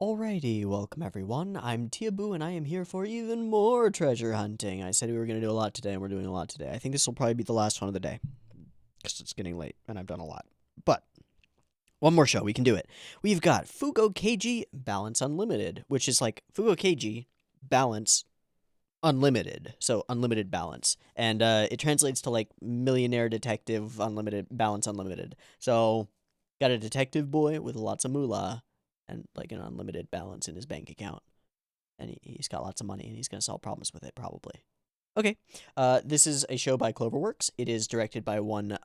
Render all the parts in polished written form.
Alrighty, welcome everyone. I'm Tiabu and I am here for even more treasure hunting. I said we were going to do a lot today and we're doing a lot today. I think this will probably be the last one of the day because it's getting late and I've done a lot. But one more show, we can do it. We've got Fugou Keiji Balance Unlimited, which is like Fugou Keiji Balance Unlimited. So unlimited balance. And it translates to like Millionaire Detective Unlimited Balance Unlimited. So got a detective boy with lots of moolah and like an unlimited balance in his bank account. And he's got lots of money and he's going to solve problems with it, probably. Okay. This is a show by Cloverworks. It is directed by one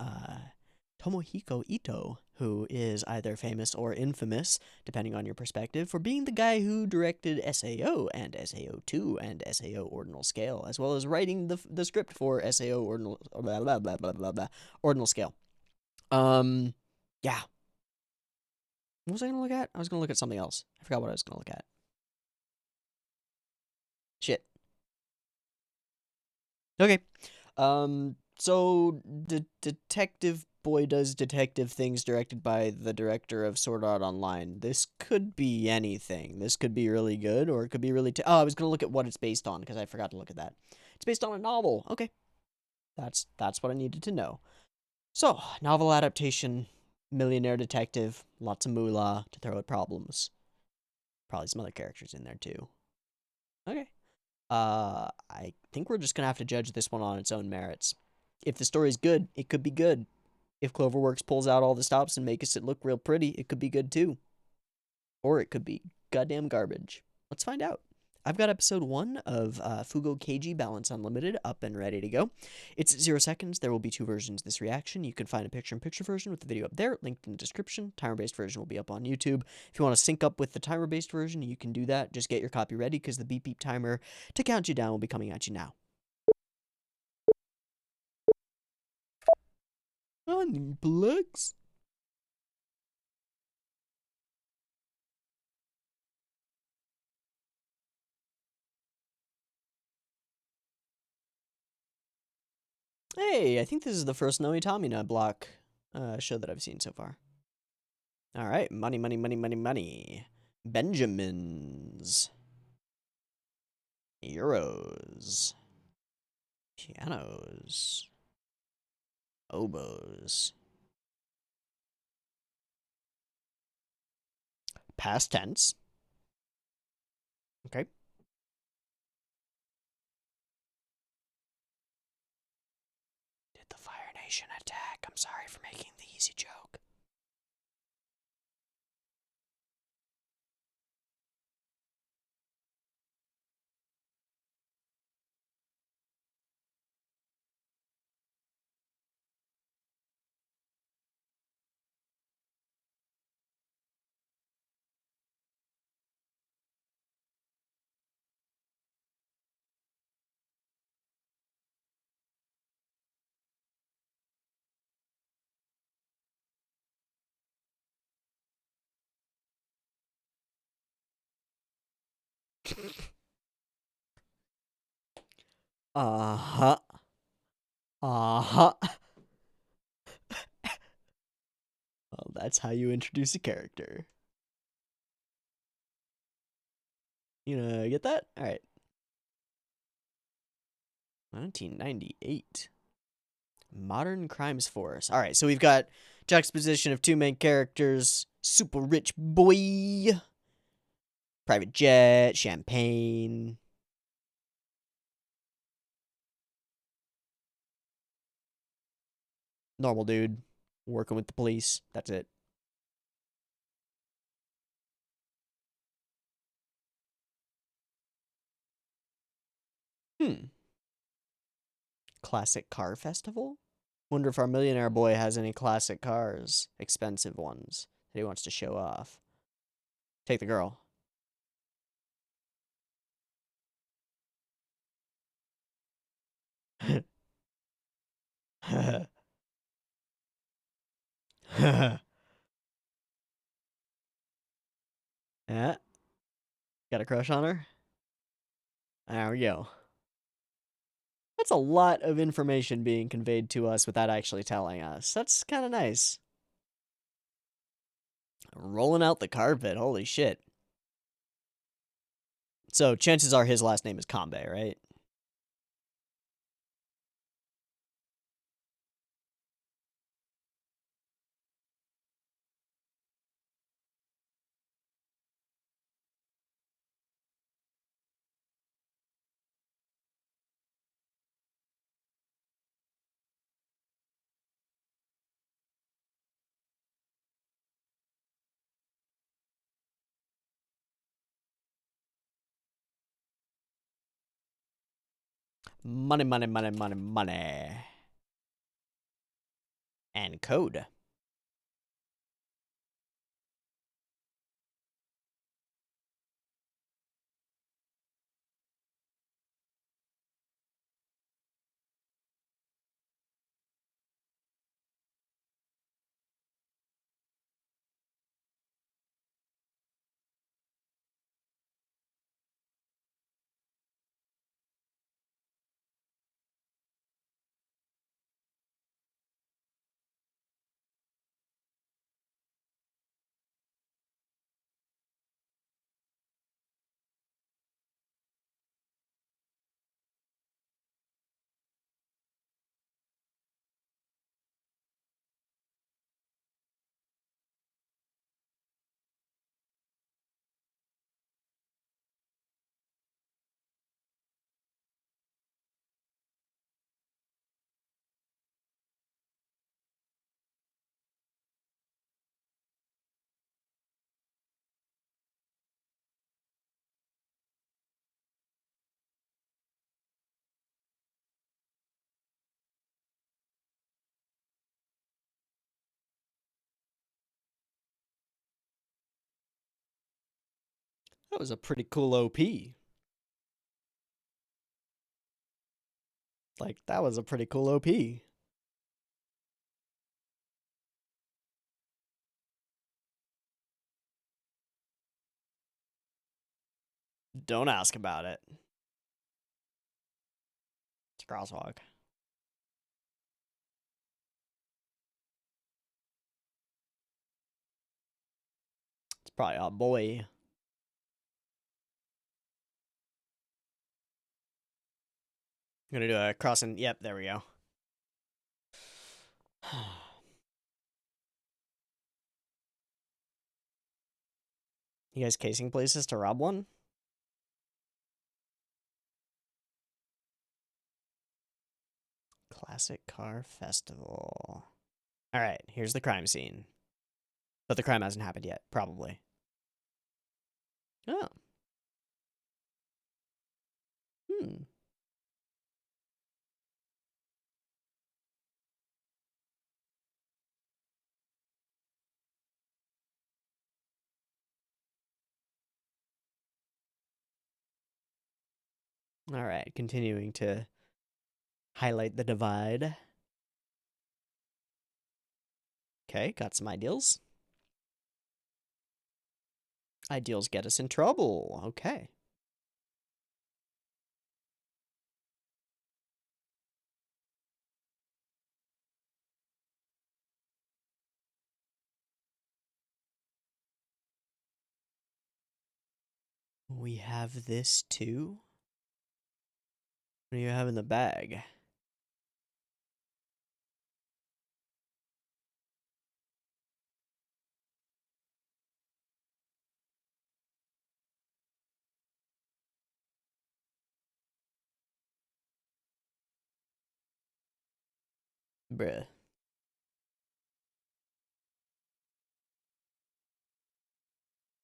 Tomohiko Ito, who is either famous or infamous, depending on your perspective, for being the guy who directed SAO and SAO2 and SAO Ordinal Scale, as well as writing the script for SAO Ordinal blah, blah, blah, blah, blah, blah, Ordinal Scale. Yeah. What was I going to look at? I was going to look at something else. I forgot what I was going to look at. Shit. Okay. So Detective Boy does detective things directed by the director of Sword Art Online. This could be anything. This could be really good, or it could be really... I was going to look at what it's based on, because I forgot to look at that. It's based on a novel. Okay. That's what I needed to know. So, novel adaptation... Millionaire detective, lots of moolah to throw at problems. Probably some other characters in there too. Okay. I think we're just gonna have to judge this one on its own merits. If the story's good, it could be good. If Cloverworks pulls out all the stops and makes it look real pretty, it could be good too. Or it could be goddamn garbage. Let's find out. I've got episode 1 of Fugou Keiji Balance Unlimited up and ready to go. It's 0 seconds. There will be 2 versions of this reaction. You can find a picture-in-picture version with the video up there, linked in the description. Timer-based version will be up on YouTube. If you want to sync up with the timer-based version, you can do that. Just get your copy ready, because the beep beep timer to count you down will be coming at you now. Unplugs. Hey, I think this is the first Noitamina block show that I've seen so far. All right, money, money, money, money, money. Benjamins. Euros. Pianos. Oboes. Past tense. Okay. Did the Fire Nation attack? I'm sorry for making the easy joke. Uh-huh. Uh-huh. Well, that's how you introduce a character. You know, get that? All right. 1998. Modern Crimes Force. All right, so we've got juxtaposition of 2 main characters. Super rich boy. Private jet. Champagne. Normal dude. Working with the police. That's it. Classic car festival? Wonder if our millionaire boy has any classic cars. Expensive ones that he wants to show off. Take the girl. Yeah. Got a crush on her? There we go. That's a lot of information being conveyed to us without actually telling us. That's kind of nice. Rolling out the carpet, holy shit. So chances are his last name is Kanbei, right? Money, money, money, money, money. And code. That was a pretty cool OP. Like, that was a pretty cool OP. Don't ask about it. It's a crosswalk. It's probably a boy. I'm gonna do a crossing. Yep, there we go. You guys casing places to rob one? Classic Car Festival. Alright, here's the crime scene. But the crime hasn't happened yet, probably. Oh. Hmm. Alright, continuing to highlight the divide. Okay, got some ideals. Ideals get us in trouble. Okay. We have this too. What do you have in the bag? Bruh.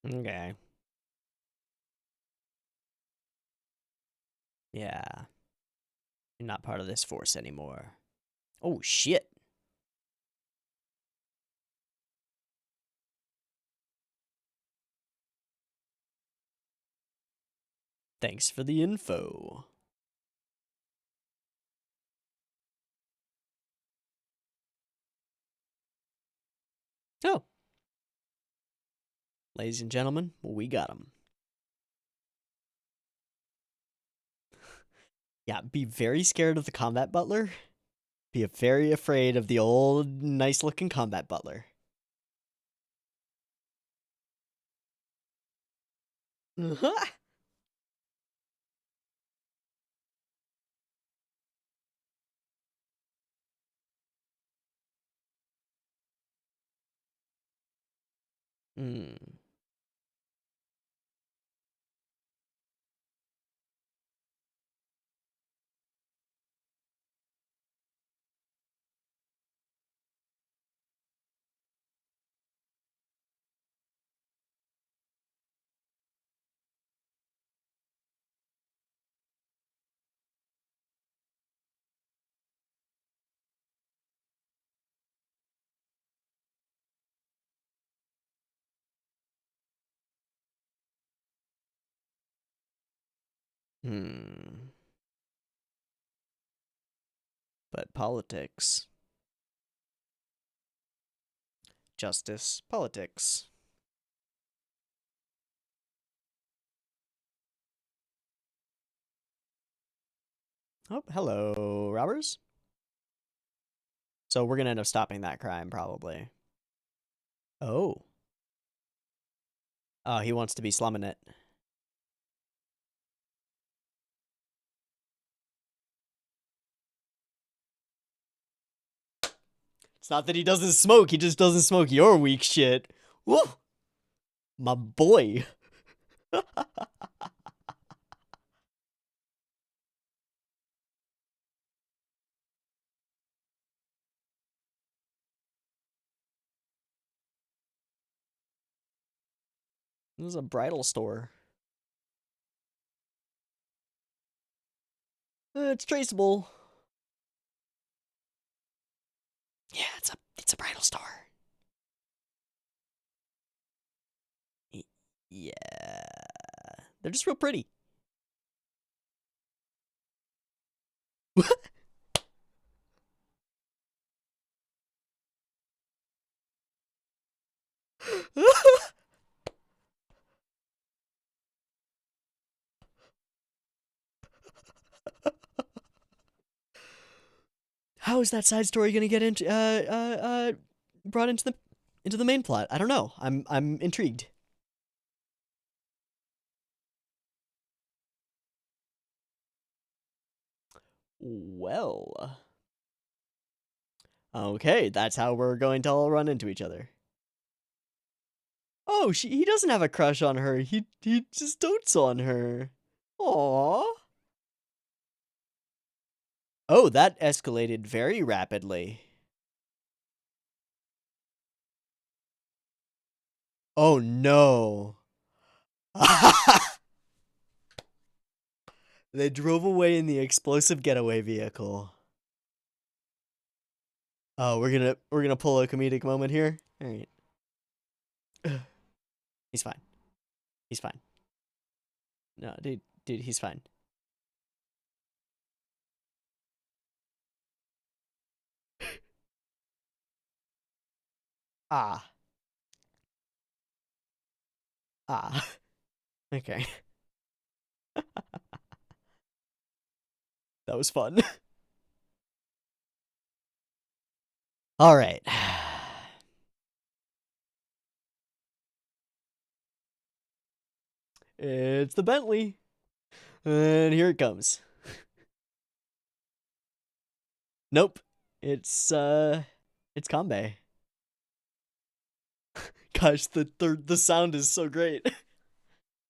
Okay. Yeah. You're not part of this force anymore. Oh, shit. Thanks for the info. Oh. Ladies and gentlemen, we got him. Yeah, be very scared of the combat butler. Be very afraid of the old, nice-looking combat butler. Hmm. Hmm. But politics. Justice. Politics. Oh, hello, robbers. So we're gonna end up stopping that crime, probably. Oh. Oh, he wants to be slumming it. It's not that he doesn't smoke, he just doesn't smoke your weak shit. Woo! My boy. This is a bridal store. It's traceable. Yeah, it's a bridal store. Yeah. They're just real pretty. How is that side story gonna get into brought into the main plot? I don't know. I'm intrigued. Well. Okay, that's how we're going to all run into each other. Oh, he doesn't have a crush on her. He just dotes on her. Aww. Oh, that escalated very rapidly. Oh no. They drove away in the explosive getaway vehicle. Oh, we're gonna pull a comedic moment here. All right. He's fine. He's fine. No, dude, he's fine. Ah. Ah. Okay. That was fun. All right. It's the Bentley. And here it comes. Nope. It's Kanbei. Gosh, the sound is so great.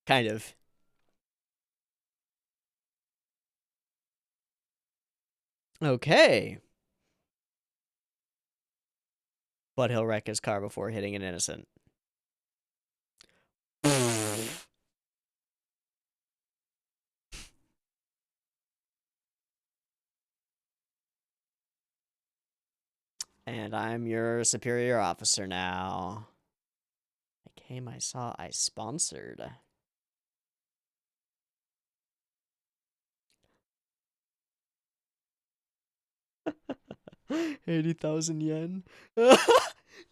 Kind of. Okay. But he'll wreck his car before hitting an innocent. And I'm your superior officer now. I came, I saw, I sponsored. 80,000 yen.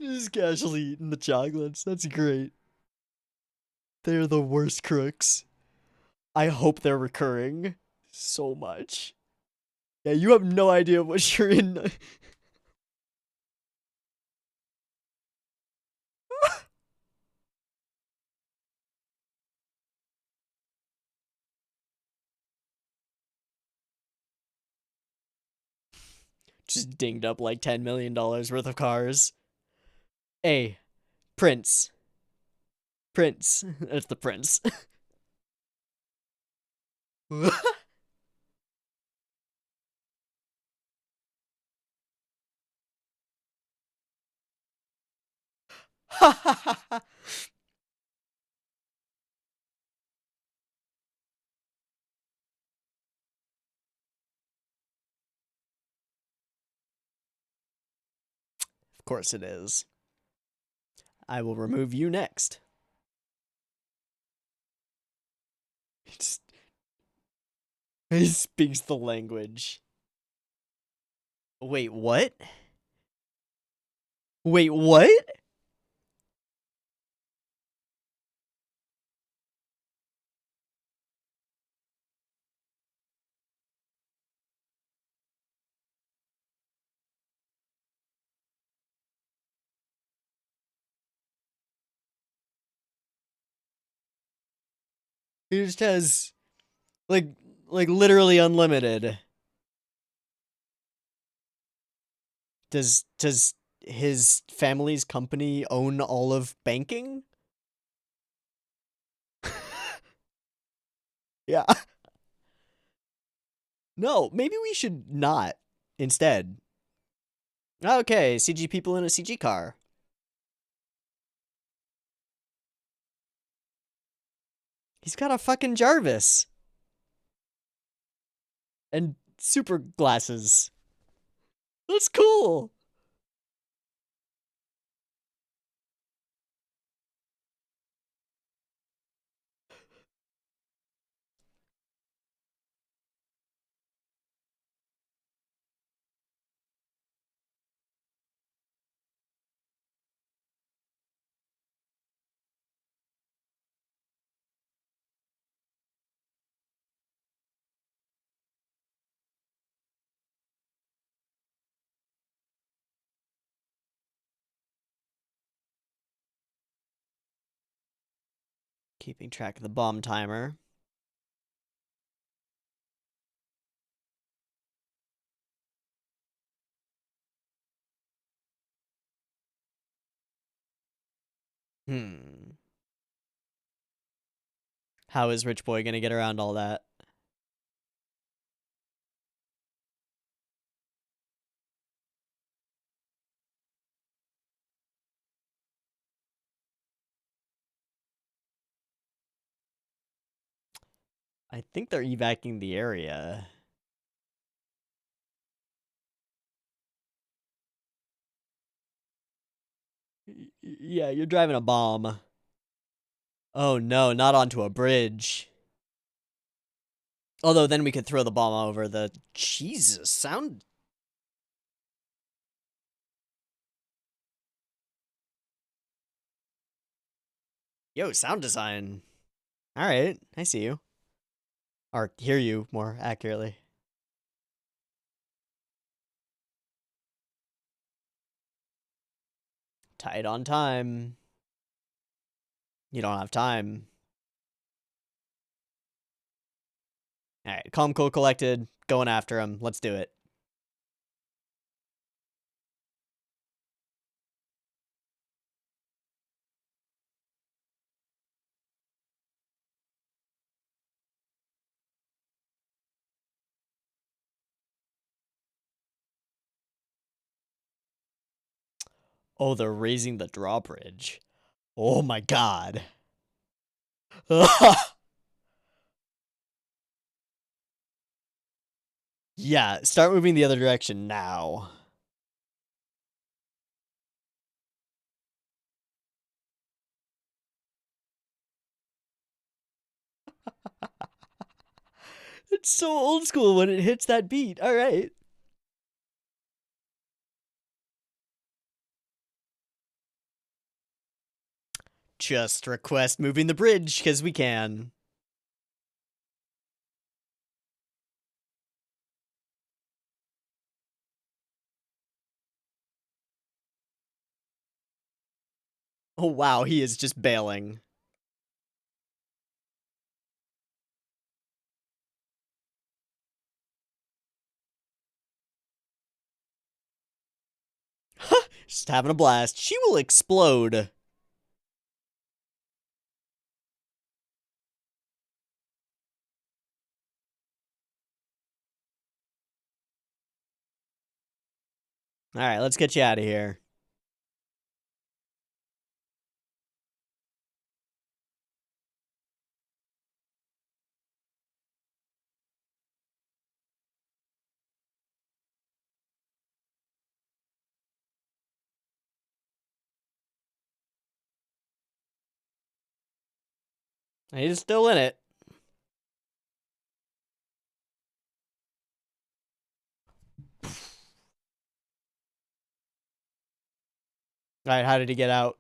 Just casually eating the chocolates. That's great. They're the worst crooks. I hope they're recurring so much. Yeah, you have no idea what you're in. Just dinged up like $10 million worth of cars. Hey, Prince, Prince. That's the prince. Of course it is. I will remove you next. He speaks the language. Wait, what? Wait, what? He just has like literally unlimited. Does his family's company own all of banking? Yeah. No, maybe we should not instead. Okay, CG people in a CG car. He's got a fucking Jarvis. And super glasses. That's cool. Keeping track of the bomb timer. How is Rich Boy gonna get around all that? I think they're evacuating the area. Yeah, you're driving a bomb. Oh no, not onto a bridge. Although then we could throw the bomb over the... Jesus, sound... Yo, sound design. Alright, I see you. Or hear you, more accurately. Tight on time. You don't have time. Alright, calm, cool, collected. Going after him. Let's do it. Oh, they're raising the drawbridge. Oh my god. Yeah, start moving the other direction now. It's so old school when it hits that beat. All right. Just request moving the bridge because we can. Oh wow, he is just bailing. Just having a blast. She will explode. All right, let's get you out of here. He's still in it. All right, how did he get out?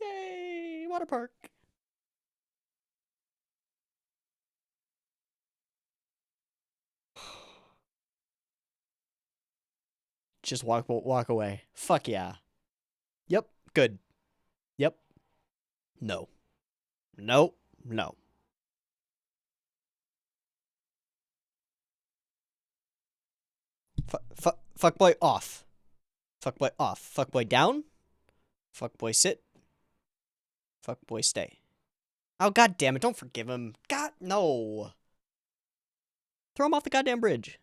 Yay, water park. Just walk away. Fuck yeah. Yep, good. Yep. No. No. No. Fuck boy off. Fuck boy off. Fuck boy down. Fuck boy sit. Fuck boy stay. Oh god damn it, don't forgive him. God no. Throw him off the goddamn bridge.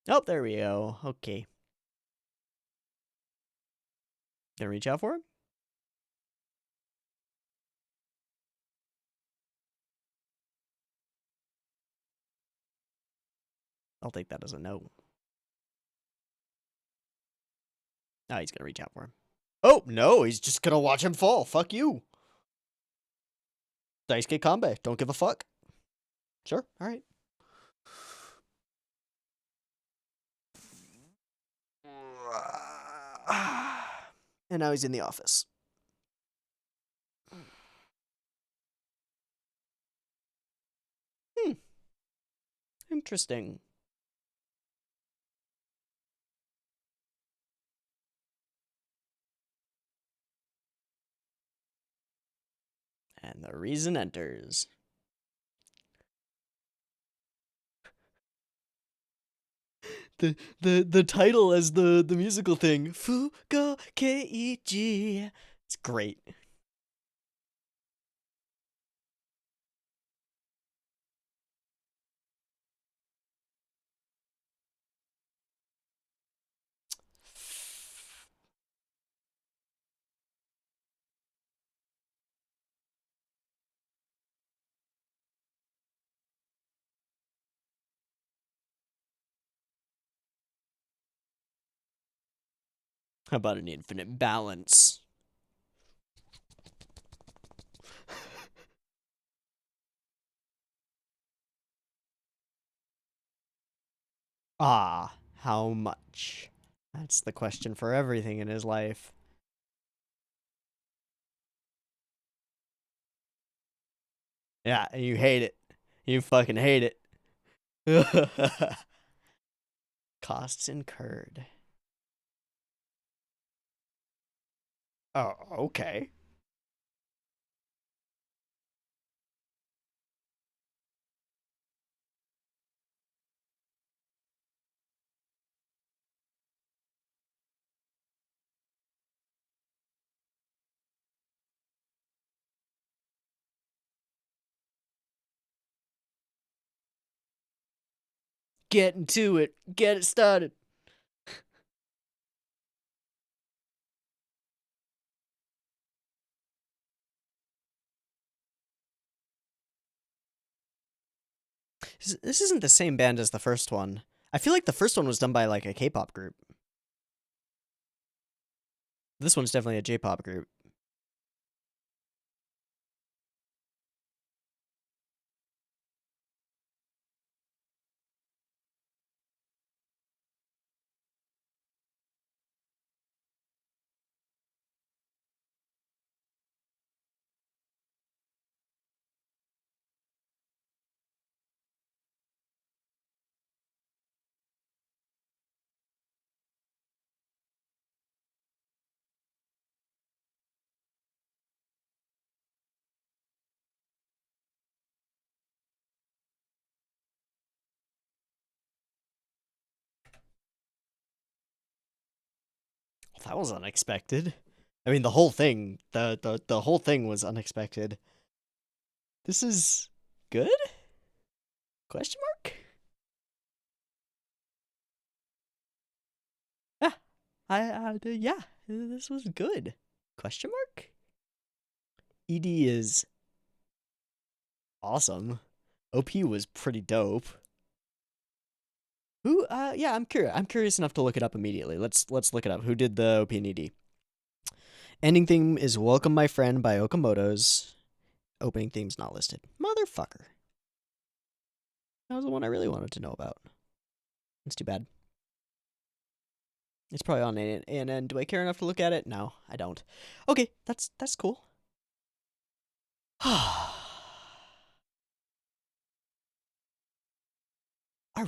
Oh, there we go. Okay. Gonna reach out for him? I'll take that as a no. Oh, he's gonna reach out for him. Oh, no, he's just gonna watch him fall. Fuck you. Daisuke Kanbei. Don't give a fuck. Sure, alright. And now he's in the office. Interesting. And the reason enters. The title as the musical thing. Fugou Keiji. It's great. How about an infinite balance? Ah, how much? That's the question for everything in his life. Yeah, you hate it. You fucking hate it. Costs incurred. Oh, okay. Getting to it. Get it started. This isn't the same band as the first one. I feel like the first one was done by like a K-pop group. This one's definitely a J-pop group. That was unexpected. I mean, the whole thing, the whole thing was unexpected. This is good? Question mark? Yeah, yeah, this was good. Question mark? ED is awesome. OP was pretty dope. Who? Yeah, I'm curious. I'm curious enough to look it up immediately. Let's look it up. Who did the OP and ED? Ending theme is "Welcome My Friend" by Okamoto's. Opening theme's not listed. Motherfucker. That was the one I really wanted to know about. It's too bad. It's probably on ANN. Do I care enough to look at it? No, I don't. Okay, that's cool. I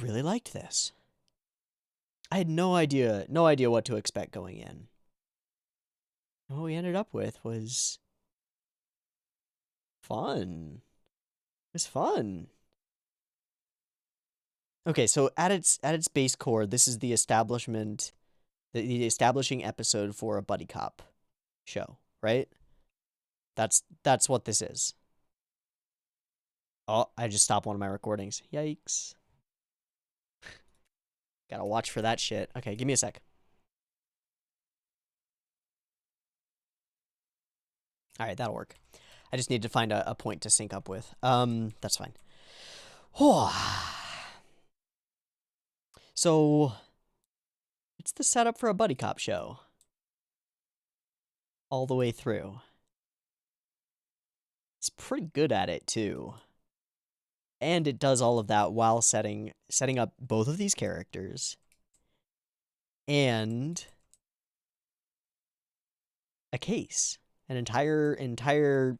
really liked this. I had no idea what to expect going in. And what we ended up with was fun. It was fun. Okay, so at its base core, this is the establishment, the establishing episode for a buddy cop show, right? That's what this is. Oh, I just stopped one of my recordings. Yikes. Gotta watch for that shit. Okay, give me a sec. All right, that'll work. I just need to find a point to sync up with. That's fine. So, it's the setup for a buddy cop show. All the way through. It's pretty good at it, too. And it does all of that while setting up both of these characters. And a case. An entire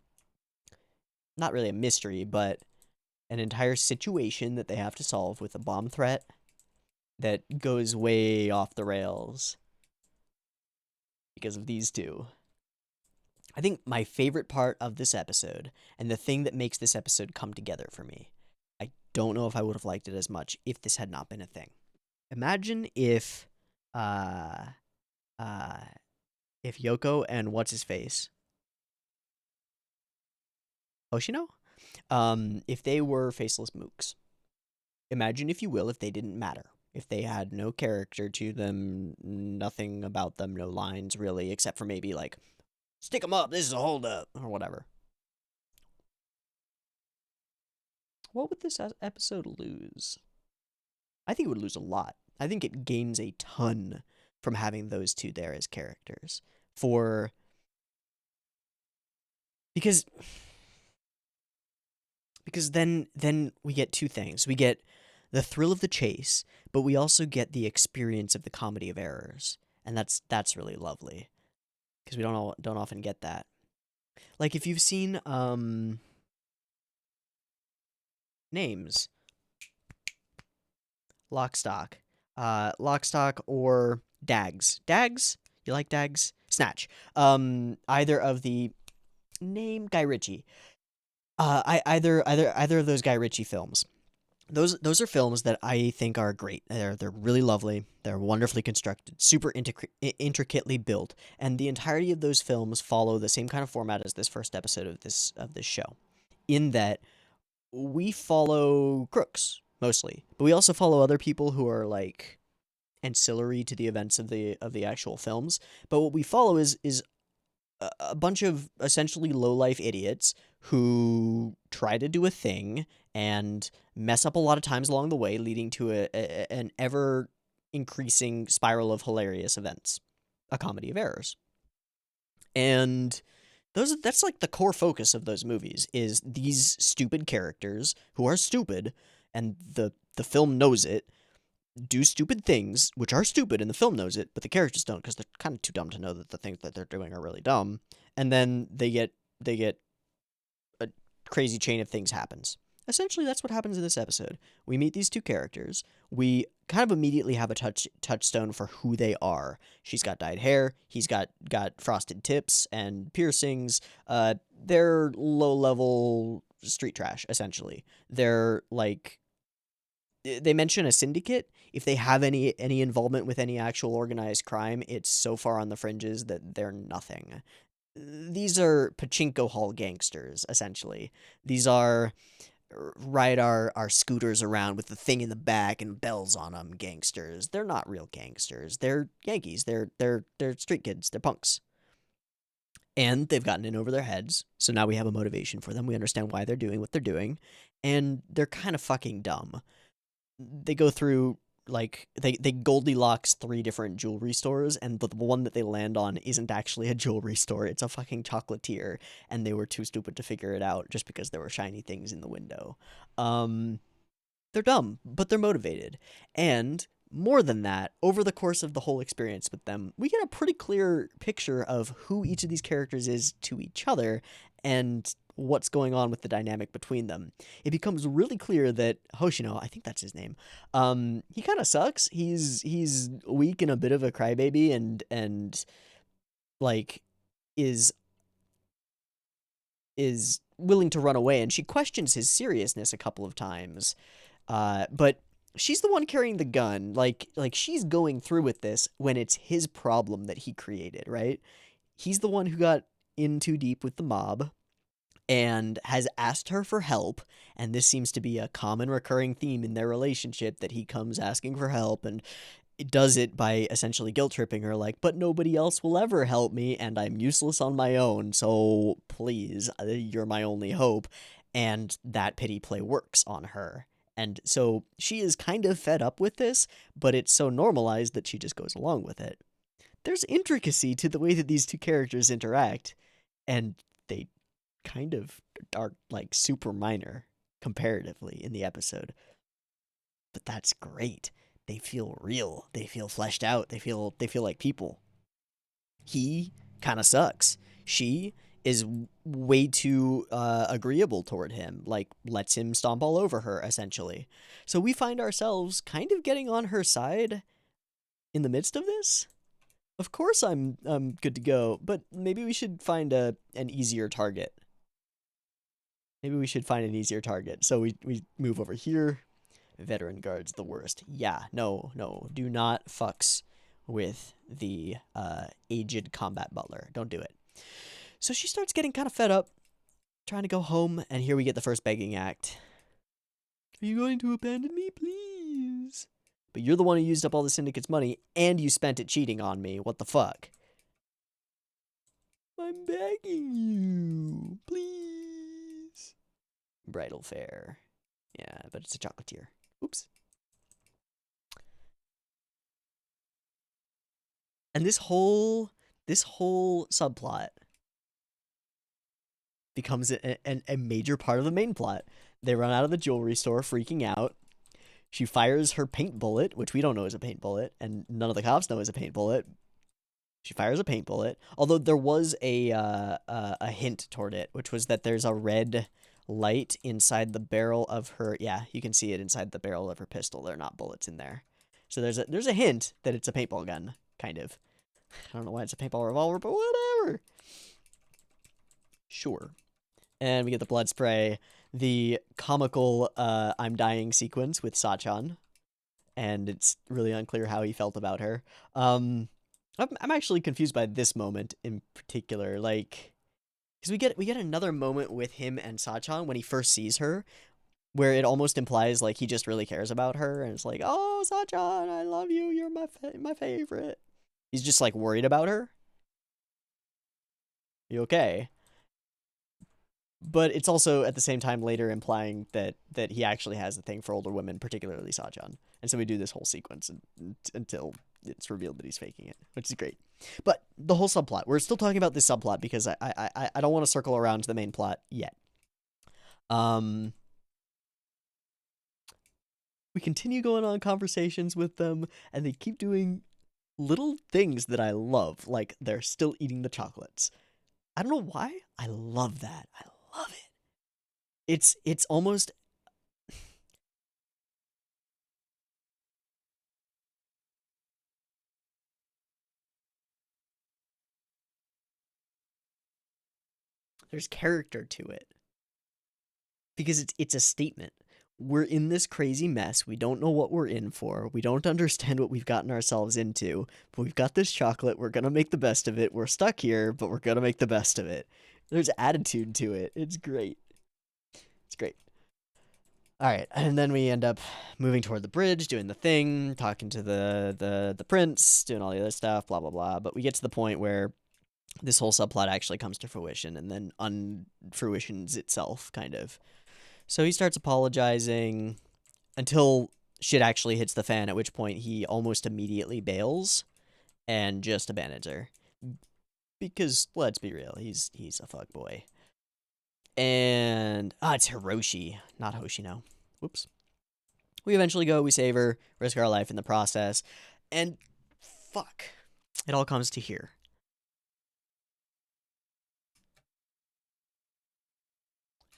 not really a mystery, but an entire situation that they have to solve with a bomb threat that goes way off the rails because of these two. I think my favorite part of this episode, and the thing that makes this episode come together for me, I don't know if I would have liked it as much if this had not been a thing. Imagine if Yoko and what's his face, Hoshino, if they were faceless mooks. Imagine, if you will, if they didn't matter. If they had no character to them, nothing about them, no lines really, except for maybe like, stick them up, this is a holdup, or whatever. What would this episode lose? I think it would lose a lot. I think it gains a ton from having those two there as characters. Because then we get two things. We get the thrill of the chase, but we also get the experience of the comedy of errors, and that's really lovely because we don't often get that. Like, if you've seen Names, Lockstock, Lockstock or Dags, you like Dags? Snatch, either of the name Guy Ritchie, either of those Guy Ritchie films. Those are films that I think are great. They're really lovely. They're wonderfully constructed, super intricately built, and the entirety of those films follow the same kind of format as this first episode of this show, in that we follow crooks mostly, but we also follow other people who are like ancillary to the events of the actual films. But what we follow is a bunch of essentially low-life idiots who try to do a thing and mess up a lot of times along the way, leading to an ever-increasing spiral of hilarious events. A comedy of errors. And that's like the core focus of those movies, is these stupid characters who are stupid, and the film knows it, do stupid things, which are stupid, and the film knows it, but the characters don't, because they're kind of too dumb to know that the things that they're doing are really dumb. And then they get a crazy chain of things happens. Essentially, that's what happens in this episode. We meet these two characters. We kind of immediately have a touchstone for who they are. She's got dyed hair. He's got frosted tips and piercings. They're low-level street trash, essentially. They're like they mention a syndicate. If they have any involvement with any actual organized crime, it's so far on the fringes that they're nothing. These are pachinko hall gangsters, essentially. These are ride our scooters around with the thing in the back and bells on them gangsters. They're not real gangsters. They're Yankees. They're street kids. They're punks. And they've gotten in over their heads. So now we have a motivation for them. We understand why they're doing what they're doing. And they're kind of fucking dumb. They go through like they Goldilocks 3 different jewelry stores, and the one that they land on isn't actually a jewelry store. It's a fucking chocolatier, and they were too stupid to figure it out just because there were shiny things in the window. They're dumb, but they're motivated. And more than that, over the course of the whole experience with them, we get a pretty clear picture of who each of these characters is to each other and what's going on with the dynamic between them. It becomes really clear that Hoshino, I think that's his name, he kind of sucks. He's weak and a bit of a crybaby, and like is willing to run away, and she questions his seriousness a couple of times. But she's the one carrying the gun. Like she's going through with this when it's his problem that he created, right? He's the one who got in too deep with the mob and has asked her for help, and this seems to be a common recurring theme in their relationship, that he comes asking for help and does it by essentially guilt tripping her, like, but nobody else will ever help me and I'm useless on my own, so please, you're my only hope. And that pity play works on her. And so she is kind of fed up with this, but it's so normalized that she just goes along with it. There's intricacy to the way that these two characters interact, and they kind of are like super minor comparatively in the episode. But that's great. They feel real. They feel fleshed out. They feel like people. He kind of sucks. She is way too agreeable toward him, like lets him stomp all over her, essentially. So we find ourselves kind of getting on her side in the midst of this. Of course I'm good to go, but maybe we should find an easier target. Maybe we should find an easier target. So we move over here. Veteran guard's the worst. Yeah, no, do not fucks with the aged combat butler. Don't do it. So she starts getting kind of fed up, trying to go home, and here we get the first begging act. Are you going to abandon me, please? But you're the one who used up all the syndicate's money, and you spent it cheating on me. What the fuck? I'm begging you, please. Bridal fare. Yeah, but it's a chocolatier. Oops. And this whole subplot becomes a major part of the main plot. They run out of the jewelry store freaking out. She fires her paint bullet, which we don't know is a paint bullet, and none of the cops know is a paint bullet. She fires a paint bullet, although there was a hint toward it, which was that there's a red light inside the barrel of her. Yeah, you can see it inside the barrel of her pistol. There are not bullets in there, so there's a hint that it's a paintball gun, kind of. I don't know why it's a paintball revolver, but whatever. Sure. And we get the blood spray, the comical I'm dying sequence with Sachan, and it's really unclear how he felt about her. I'm actually confused by this moment in particular, like, because we get another moment with him and Sachan when he first sees her, where it almost implies like he just really cares about her, and it's like, oh, Sachan, I love you, you're my favorite. He's just like worried about her. You okay? But it's also at the same time later implying that he actually has a thing for older women, particularly Sachan. And so we do this whole sequence until it's revealed that he's faking it, which is great. But the whole subplot, we're still talking about this subplot because I don't want to circle around to the main plot yet. We continue going on conversations with them, and they keep doing little things that I love, like they're still eating the chocolates. I don't know why. I love that. I love it. It's almost there's character to it because it's a statement. we're in this crazy mess. We don't know what we're in for. We don't understand what we've gotten ourselves into. But we've got this chocolate. We're gonna make the best of it. We're stuck here, but we're gonna make the best of it. There's attitude to it. It's great. It's great. All right, and then we end up moving toward the bridge, doing the thing, talking to the prince, doing all the other stuff, blah blah blah. But we get to the point where this whole subplot actually comes to fruition and then unfruitions itself, kind of. So he starts apologizing until shit actually hits the fan, at which point he almost immediately bails and just abandons her. Because let's be real, he's a fuckboy. And it's Hiroshi, not Hoshino. Whoops. We eventually go, we save her, risk our life in the process, and fuck. It all comes to here.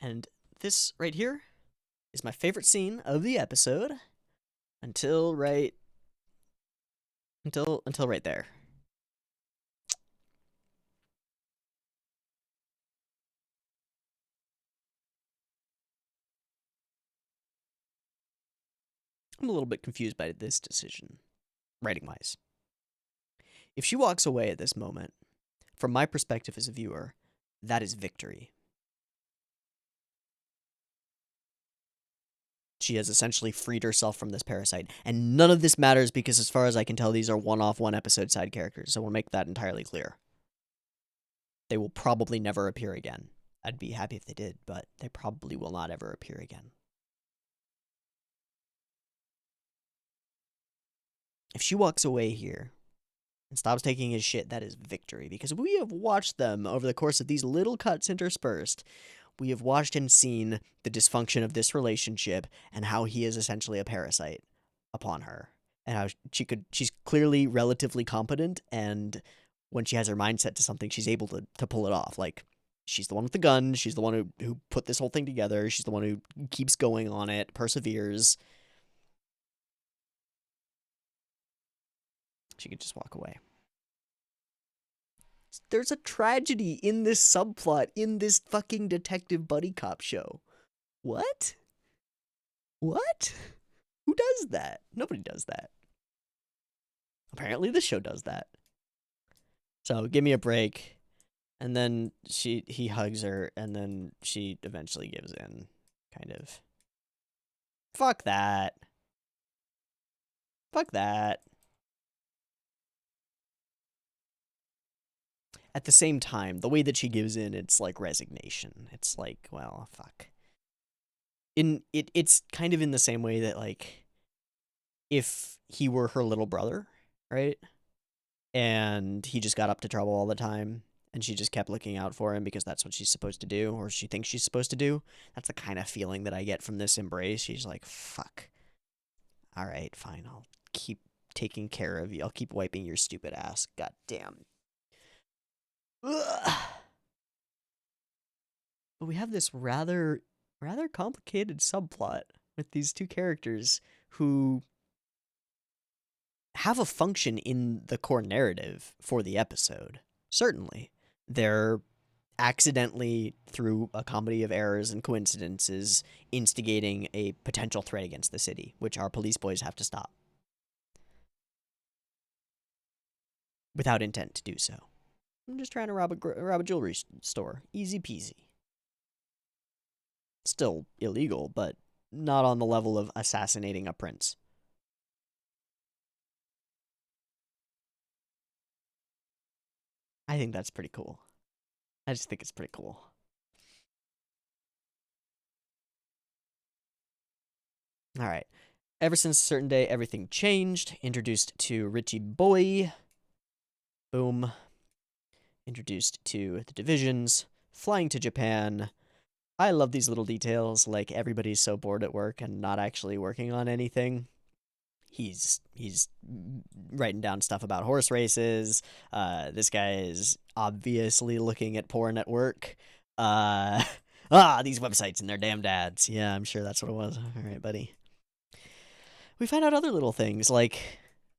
And this right here is my favorite scene of the episode until right there. I'm a little bit confused by this decision, writing-wise. If she walks away at this moment, from my perspective as a viewer, that is victory. She has essentially freed herself from this parasite. And none of this matters because, as far as I can tell, these are one-off, one-episode side characters. So we'll make that entirely clear. They will probably never appear again. I'd be happy if they did, but they probably will not ever appear again. If she walks away here and stops taking his shit, that is victory. Because we have watched them over the course of these little cuts interspersed. We have watched and seen the dysfunction of this relationship and how he is essentially a parasite upon her. And how she's clearly relatively competent, and when she has her mind set to something, she's able to pull it off. Like, she's the one with the gun, she's the one who put this whole thing together, she's the one who keeps going on it, perseveres. She could just walk away. There's a tragedy in this subplot in this fucking detective buddy cop show. What? What? Who does that? Nobody does that. Apparently this show does that. So give me a break. And then he hugs her, and then she eventually gives in, kind of. Fuck that. Fuck that. At the same time, the way that she gives in, it's like resignation. It's like, well, fuck. It's kind of in the same way that, like, if he were her little brother, right? And he just got up to trouble all the time, and she just kept looking out for him because that's what she's supposed to do, or she thinks she's supposed to do. That's the kind of feeling that I get from this embrace. She's like, fuck. All right, fine. I'll keep taking care of you. I'll keep wiping your stupid ass. God damn. Ugh. But we have this rather complicated subplot with these two characters who have a function in the core narrative for the episode. Certainly. They're accidentally, through a comedy of errors and coincidences, instigating a potential threat against the city, which our police boys have to stop. Without intent to do so. I'm just trying to rob a jewelry store. Easy peasy. Still illegal, but not on the level of assassinating a prince. I think that's pretty cool. I just think it's pretty cool. All right. Ever since a certain day, everything changed. Introduced to Richie Boy. Boom. Introduced to the divisions. Flying to Japan. I love these little details, like everybody's so bored at work and not actually working on anything. He's writing down stuff about horse races. This guy is obviously looking at porn at work. These websites and their damn dads. Yeah, I'm sure that's what it was. All right, buddy. We find out other little things, like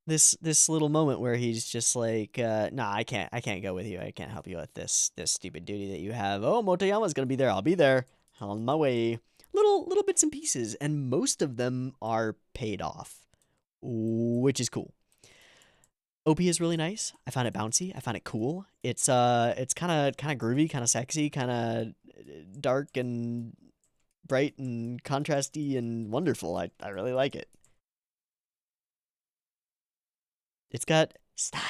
this little moment where he's just like, nah, I can't go with you. I can't help you with this stupid duty that you have. Oh, Motoyama's gonna be there. I'll be there. On my way. little bits and pieces, and most of them are paid off, which is cool. OP is really nice. I found it bouncy. I found it cool. It's kind of groovy, kind of sexy, kind of dark and bright and contrasty and wonderful. I really like it. It's got style.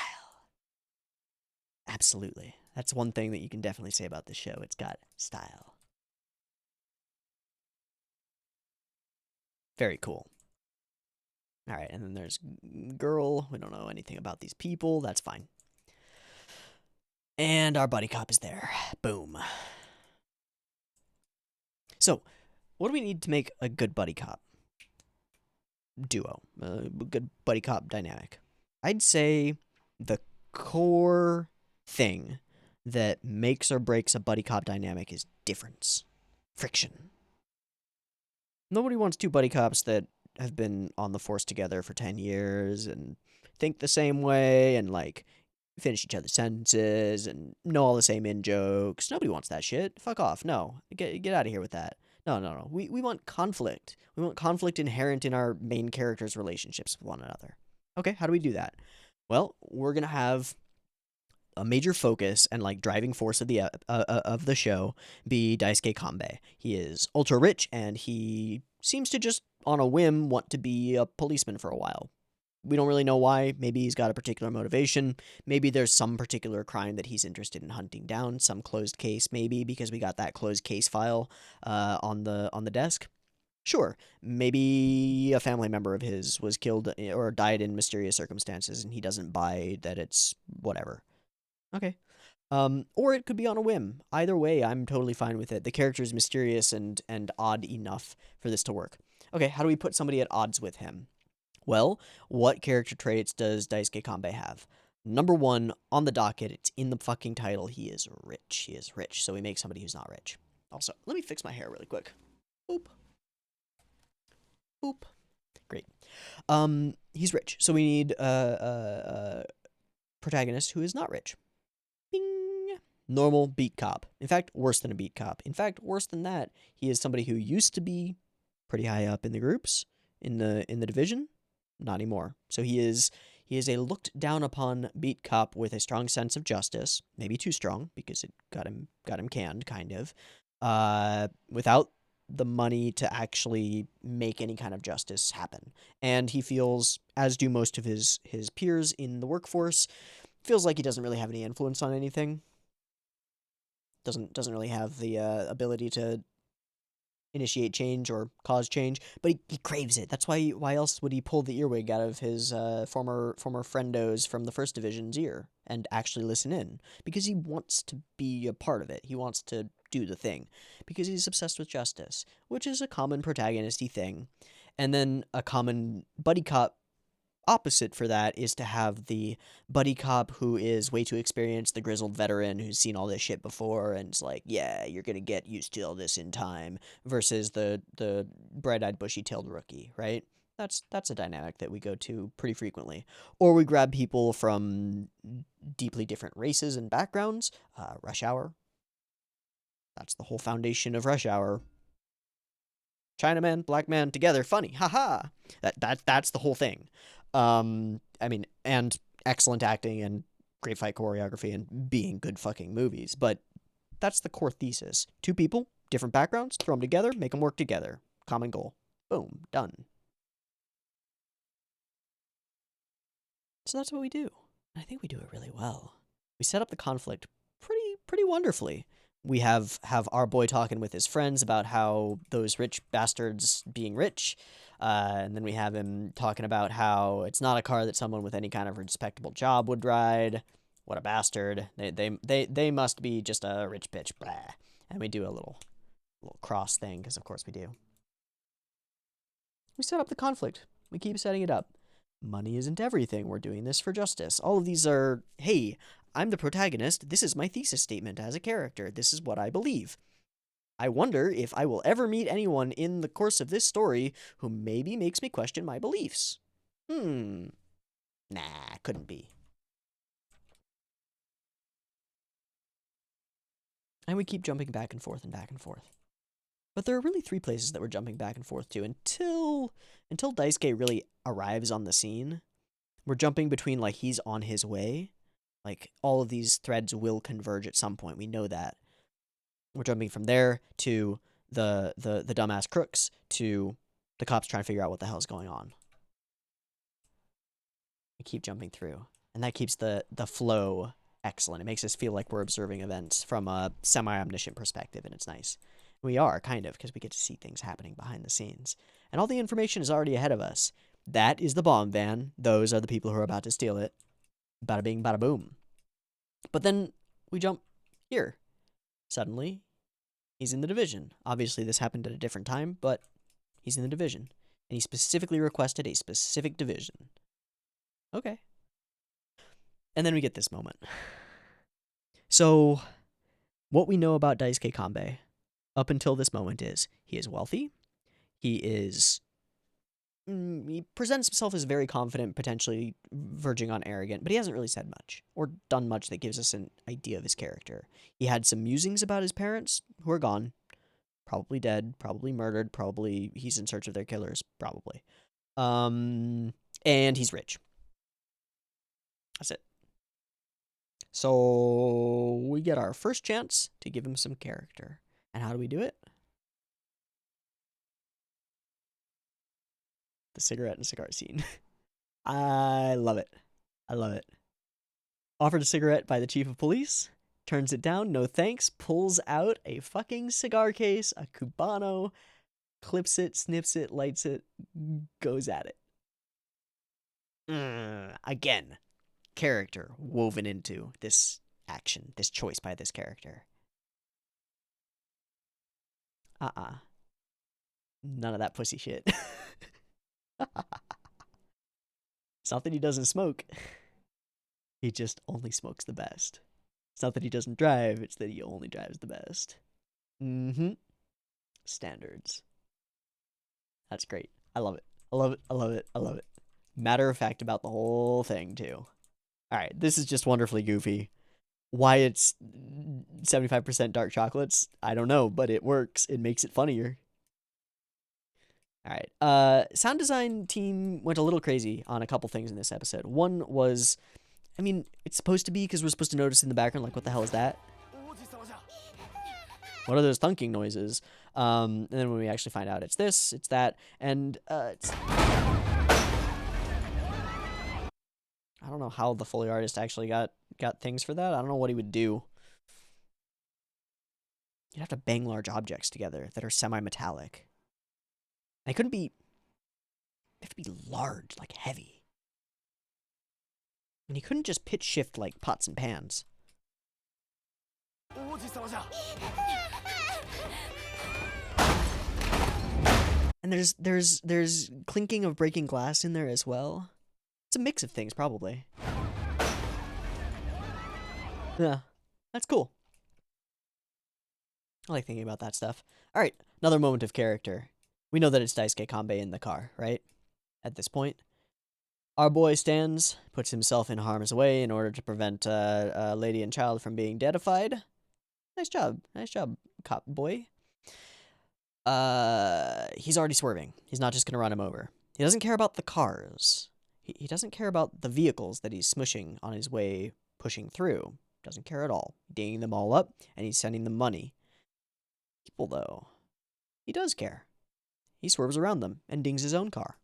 Absolutely. That's one thing that you can definitely say about this show. It's got style. Very cool. All right, and then there's girl. We don't know anything about these people. That's fine. And our buddy cop is there. Boom. So, what do we need to make a good buddy cop duo? A good buddy cop dynamic? I'd say the core thing that makes or breaks a buddy cop dynamic is difference, friction. Nobody wants two buddy cops that have been on the force together for 10 years and think the same way and like finish each other's sentences and know all the same in jokes. Nobody wants that shit. Fuck off. No. Get out of here with that. No. We want conflict. We want conflict inherent in our main characters' relationships with one another. Okay, how do we do that? Well, we're going to have a major focus and like driving force of the show be Daisuke Kanbei. He is ultra rich and he seems to just on a whim want to be a policeman for a while. We don't really know why. Maybe he's got a particular motivation. Maybe there's some particular crime that he's interested in hunting down, some closed case maybe because we got that closed case file on the desk. Sure, maybe a family member of his was killed or died in mysterious circumstances and he doesn't buy that it's whatever. Okay. Or it could be on a whim. Either way, I'm totally fine with it. The character is mysterious and odd enough for this to work. Okay, how do we put somebody at odds with him? Well, what character traits does Daisuke Kanbei have? Number one on the docket, it's in the fucking title, he is rich. He is rich, so we make somebody who's not rich. Also, let me fix my hair really quick. Boop. Boop. Great. He's rich, so we need a protagonist who is not rich. Bing. Normal beat cop. In fact, worse than a beat cop. In fact, worse than that, he is somebody who used to be pretty high up in the groups, in the division. Not anymore. So he is a looked down upon beat cop with a strong sense of justice, maybe too strong because it got him canned, kind of. Without the money to actually make any kind of justice happen. And he feels, as do most of his peers in the workforce, feels like he doesn't really have any influence on anything. Doesn't really have the ability to initiate change or cause change, but he craves it. That's why else would he pull the earwig out of his former friendos from the first division's ear and actually listen in? Because he wants to be a part of it. He wants to do the thing because he's obsessed with justice, which is a common protagonisty thing. And then a common buddy cop opposite for that is to have the buddy cop who is way too experienced, the grizzled veteran who's seen all this shit before and is like, yeah, you're gonna get used to all this in time, versus the bright-eyed, bushy-tailed rookie, right? That's a dynamic that we go to pretty frequently. Or we grab people from deeply different races and backgrounds. Rush Hour. That's the whole foundation of Rush Hour. Chinaman, black man together, funny, haha. That's the whole thing. I mean, and excellent acting and great fight choreography and being good fucking movies, but that's the core thesis. Two people, different backgrounds, throw them together, make them work together. Common goal. Boom, done. So that's what we do. I think we do it really well. We set up the conflict pretty wonderfully. We have our boy talking with his friends about how those rich bastards being rich, and then we have him talking about how it's not a car that someone with any kind of respectable job would ride. What a bastard! They must be just a rich bitch. Blah. And we do a little cross thing because of course we do. We set up the conflict. We keep setting it up. Money isn't everything. We're doing this for justice. All of these are, hey, I'm the protagonist. This is my thesis statement as a character. This is what I believe. I wonder if I will ever meet anyone in the course of this story who maybe makes me question my beliefs. Nah, couldn't be. And we keep jumping back and forth and back and forth. But there are really 3 places that we're jumping back and forth to until Daisuke really arrives on the scene. We're jumping between, like, he's on his way. Like, all of these threads will converge at some point. We know that. We're jumping from there to the dumbass crooks to the cops trying to figure out what the hell's going on. We keep jumping through. And that keeps the flow excellent. It makes us feel like we're observing events from a semi-omniscient perspective, and it's nice. We are, kind of, because we get to see things happening behind the scenes. And all the information is already ahead of us. That is the bomb van. Those are the people who are about to steal it. Bada bing, bada boom. But then we jump here. Suddenly, he's in the division. Obviously, this happened at a different time, but he's in the division. And he specifically requested a specific division. Okay. And then we get this moment. So, what we know about Daisuke Kanbei up until this moment is he is wealthy. He presents himself as very confident, potentially verging on arrogant, but he hasn't really said much or done much that gives us an idea of his character. He had some musings about his parents, who are gone, probably dead, probably murdered, probably he's in search of their killers, probably. And he's rich. That's it. So we get our first chance to give him some character. And how do we do it? The cigarette and cigar scene. I love it. I love it. Offered a cigarette by the chief of police, turns it down, no thanks, pulls out a fucking cigar case, a Cubano, clips it, snips it, lights it, goes at it. Again, character woven into this action, this choice by this character. None of that pussy shit. It's not that he doesn't smoke. He just only smokes the best. It's not that he doesn't drive, it's that he only drives the best. Standards. That's great. I love it. I love it. I love it. I love it. Matter of fact about the whole thing, too. Alright, this is just wonderfully goofy. Why it's 75% dark chocolates, I don't know, but it works. It makes it funnier. Alright, sound design team went a little crazy on a couple things in this episode. One was, I mean, it's supposed to be because we're supposed to notice in the background, like, what the hell is that? What are those thunking noises? And then when we actually find out it's this, it's that, and it's... I don't know how the Foley artist actually got things for that. I don't know what he would do. You'd have to bang large objects together that are semi-metallic. They couldn't be... They have to be large, like heavy. And he couldn't just pitch shift like pots and pans. And there's clinking of breaking glass in there as well. It's a mix of things, probably. Yeah, that's cool. I like thinking about that stuff. Alright, another moment of character. We know that it's Daisuke Kanbei in the car, right? At this point. Our boy stands, puts himself in harm's way in order to prevent a lady and child from being deadified. Nice job, cop boy. He's already swerving. He's not just gonna run him over. He doesn't care about the cars. He doesn't care about the vehicles that he's smushing on his way pushing through. Doesn't care at all. Dinging them all up, and he's sending them money. People, though, he does care. He swerves around them and dings his own car.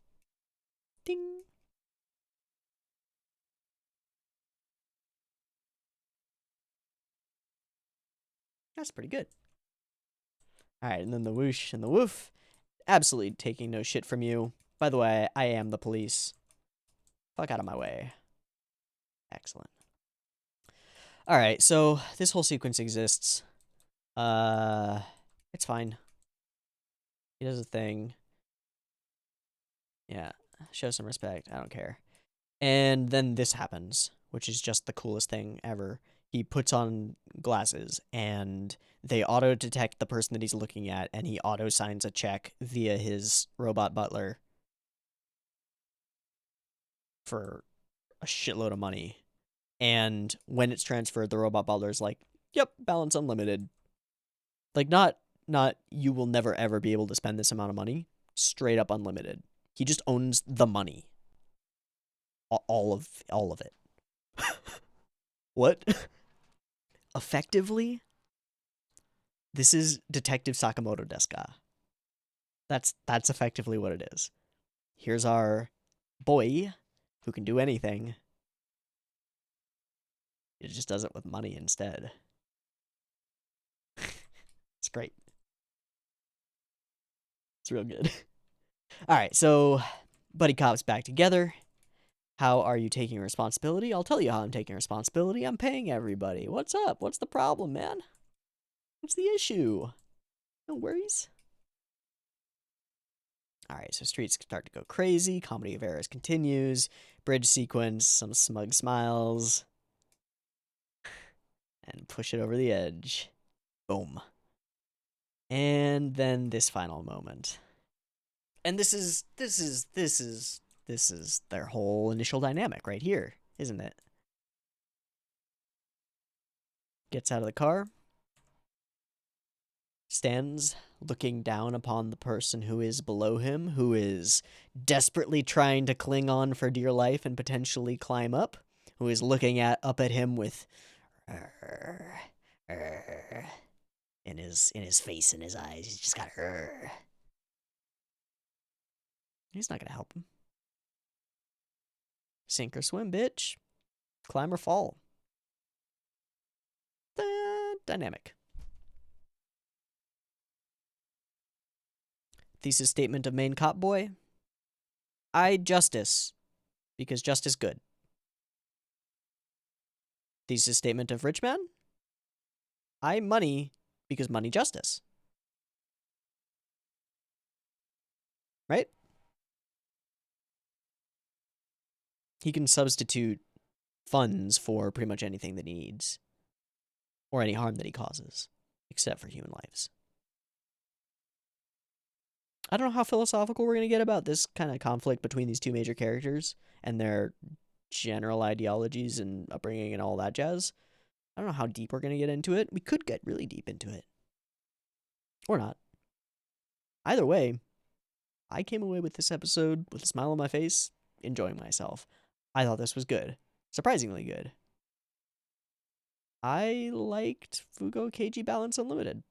Ding. That's pretty good. Alright, and then the whoosh and the woof. Absolutely taking no shit from you. By the way, I am the police. Fuck out of my way. Excellent. Alright, so this whole sequence exists. It's fine. He does a thing. Yeah, show some respect. I don't care. And then this happens, which is just the coolest thing ever. He puts on glasses, and they auto-detect the person that he's looking at, and he auto-signs a check via his robot butler for a shitload of money. And when it's transferred, the robot butler's like, yep, balance unlimited. Like, not not you will never ever be able to spend this amount of money. Straight up unlimited. He just owns the money. All of it. What? Effectively, this is Detective Sakamoto desu ka? That's effectively what it is. Here's our boy who can do anything. It just does it with money instead. It's great. It's real good. All right, so buddy cop's back together. How are you taking responsibility? I'll tell you how I'm taking responsibility. I'm paying everybody. What's up? What's the problem, man? What's the issue? No worries. All right, so streets start to go crazy. Comedy of errors continues. Bridge sequence, some smug smiles. And push it over the edge. Boom. And then this final moment. And this is their whole initial dynamic right here, isn't it? Gets out of the car. Stands looking down upon the person who is below him, who is desperately trying to cling on for dear life and potentially climb up, who is looking up at him with in his face and his eyes. He's just got He's not gonna help him. Sink or swim, bitch. Climb or fall. Dynamic. Thesis statement of main cop boy. I justice, because justice good. Thesis statement of rich man. I money, because money justice. Right? He can substitute funds for pretty much anything that he needs. Or any harm that he causes. Except for human lives. I don't know how philosophical we're going to get about this kind of conflict between these two major characters and their general ideologies and upbringing and all that jazz. I don't know how deep we're going to get into it. We could get really deep into it. Or not. Either way, I came away with this episode with a smile on my face, enjoying myself. I thought this was good. Surprisingly good. I liked Fugou Keiji Balance Unlimited.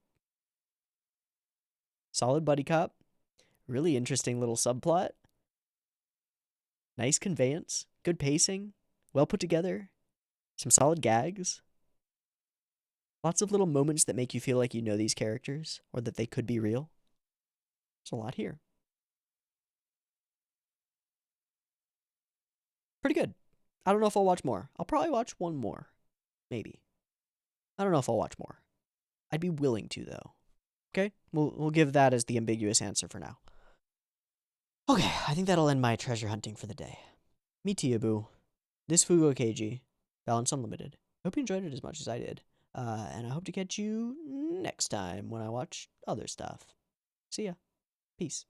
Solid buddy cop. Really interesting little subplot. Nice conveyance. Good pacing. Well put together. Some solid gags. Lots of little moments that make you feel like you know these characters, or that they could be real. There's a lot here. Pretty good. I don't know if I'll watch more. I'll probably watch one more. Maybe. I don't know if I'll watch more. I'd be willing to, though. Okay? We'll give that as the ambiguous answer for now. Okay, I think that'll end my treasure hunting for the day. Me too, boo. This Fugou Keiji. Balance Unlimited. Hope you enjoyed it as much as I did. And I hope to catch you next time when I watch other stuff. See ya. Peace.